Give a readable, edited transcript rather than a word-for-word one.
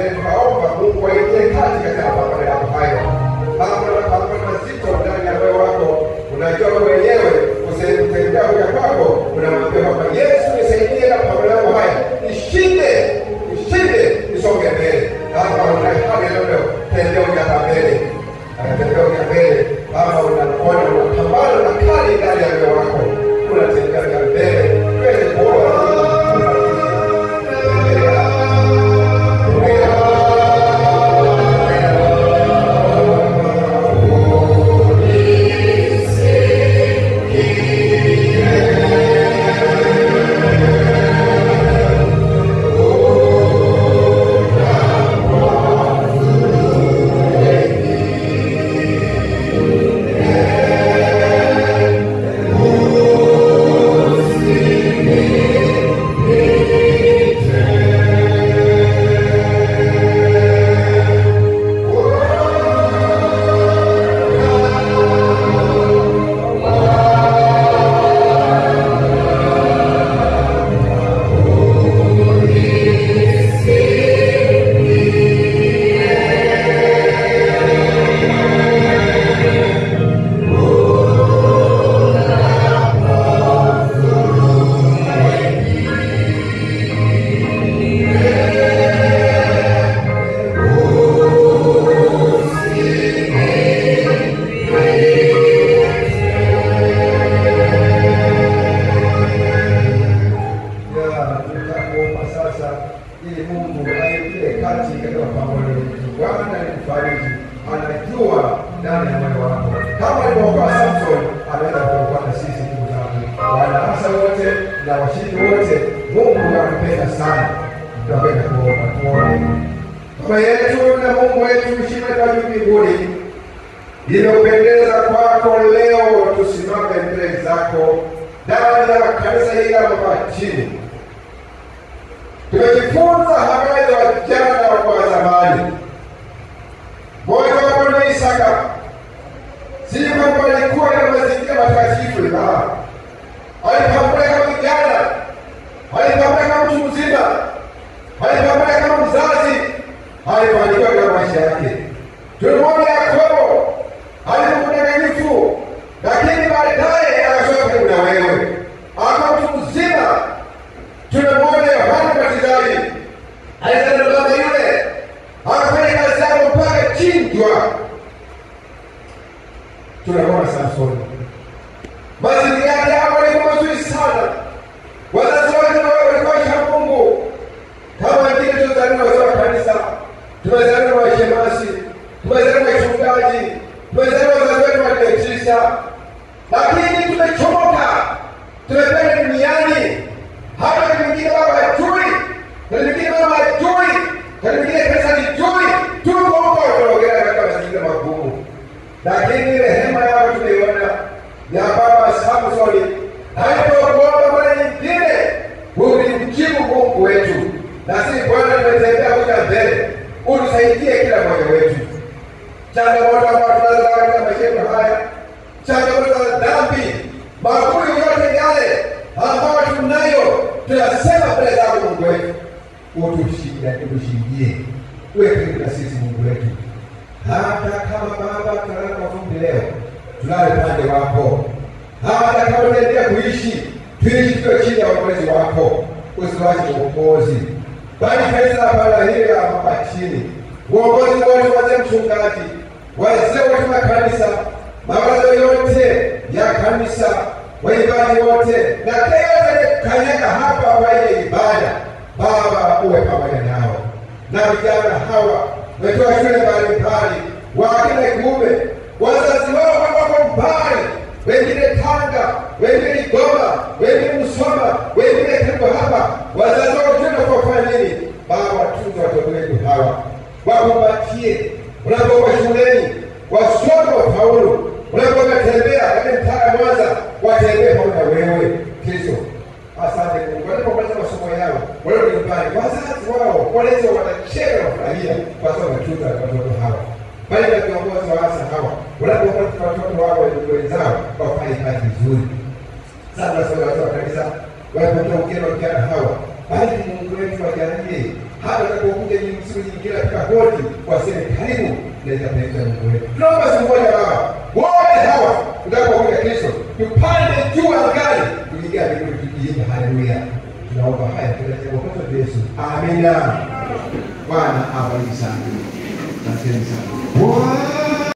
mbele tunaomba Mungu aingie kati katika mapambano yako hayo. Kama una mapambano mazito ndani ya moyo wako, unajua wewe mwenyewe usitembea kwa kwako, unamwambia kwamba Yesu nisaidie na mapambano yangu haya. Nishinde, nisonge mbele. Kama una hali leo, tembea kwa mbele. Anatembea kwa mbele. Kama unaona unapambana na kali ndani ya moyo wako, unatembea kwa mbele. Wewe bora inapendeza kwako leo tusimame mbele zako ndani ya kanisa hili la Mabatini. Tumejifunza habari ya vijana wa zamani. Mmoja wapo ni Isaka. Si kwamba alikuwa na mazingira matakatifu la. Alipambana kama kijana, alipambana kama mtu mzima, alipambana kama mzazi, alifanikiwa katika maisha yake. Tulimwona Yakobo alimdanganyfu, lakini baadaye akasoma karibu na wewe akawa mtu mzima. Tunamwona Yohana Mbatizaji alizaliwa na mama yule, akafanya kazi yake mpaka chinjwa. Tunamwona Samsoni, mazingira yake yalikuwa mazuri sana, wazazi wake walikuwa wa Mungu. Kama wengine tulizaliwa katika kanisa, tumezaliwa na shemasi, tumezaliwa na chungaji, tumezaliwa na Waadventista, lakini tumechomoka, tumependa duniani. Hata wengine baba hajui, wengine baba hajui, wengine kanisa lijui, tuko huko tunaongea katika mazingira magumu. Lakini rehema yako tunaiona ya baba Samsoni, alipokuomba mara nyingine ulimjibu Mungu wetu. Na sisi Bwana tumetembea kuja mbele, utusaidie kila mmoja wetu. Changamoto ambazo tunazo katika maisha yetu haya, changamoto za dhambi, magumu yote yale ambayo tunayo, tunasema mbele zako Mungu wetu, utushindie, uwe karibu na sisi Mungu wetu. Hata kama Baba tunalala kwa vumbi leo, tulale pande wako. Hata kama tunaendelea kuishi, tuishi tukiwa chini ya uongozi wako, usiwache uongozi. Bali kanisa hapa hili ya Mabatini, uongozi wote wazee mchungaji, wazee wote wa kanisa, mabaraza yote ya kanisa, waimbaji wote, na kila yote kanyaga hapa kwa ile ibada, Baba uwe pamoja nao. Na vijana hawa watoa shule mbalimbali, wakina kiume, wazazi wao wako mbali, wengine Tanga, wengine Goma, wengine Musoma, wengine karibu hapa. Wazazi wao tunataka kufanya nini? Baba tunza watoto wetu hawa, wakupatie unapokuwa shuleni, wasome wafaulu, unapotembea katika mtaa Mwanza, watembee pamoja na wewe Kristo. Asante Mungu. Wanapomaliza masomo yao, wale nyumbani, wazazi wao, walezi wanacheka na kufurahia kwa sababu tunza watoto hawa. Bali na viongozi wa hasa hawa, wanapopata watoto wao wenzao wafanye kazi nzuri. Sana sana watu wa kanisa, wanapotoa ugeni wa vijana hawa, bali Mungu wetu wajalie hata utakapokuja ni msimu nyingine katika hodi waseme karibu na itapendeza Mungu wetu. Tunaomba siku moja Baba, wote hawa utakapokuja Kristo tupande juu angani kuingia mbinguni tukiimba haleluya. Tunaomba haya katika jina la Yesu. Amina. Bwana awabariki sana. Asante sana.